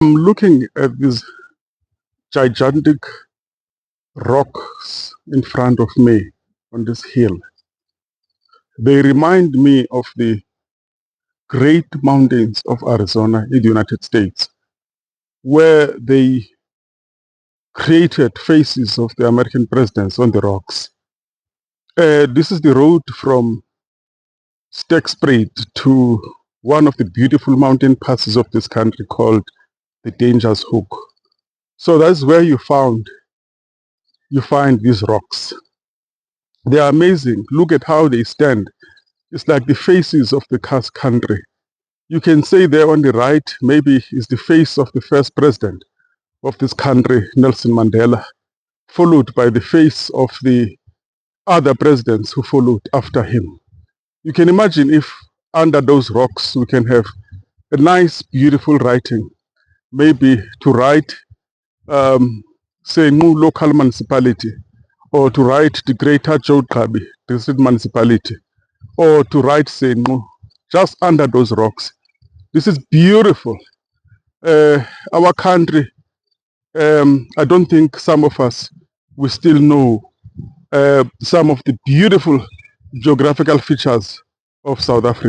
I'm looking at these gigantic rocks in front of me on this hill. They remind me of the great mountains of Arizona in the United States, where they created faces of the American presidents on the rocks. This is the road from Stekspruit to one of the beautiful mountain passes of this country called the Dangerous Hook. So that's where you find these rocks. They are amazing. Look at how they stand. It's like the faces of the country. You can say there on the right, maybe is the face of the first president of this country, Nelson Mandela, followed by the face of the other presidents who followed after him. You can imagine if under those rocks we can have a nice, beautiful writing, maybe to write, say, Mu local municipality, or to write the greater Jodkabi district municipality, or to write Senmu just under those rocks. This is beautiful. Our country, I don't think some of us we still know some of the beautiful geographical features of South Africa.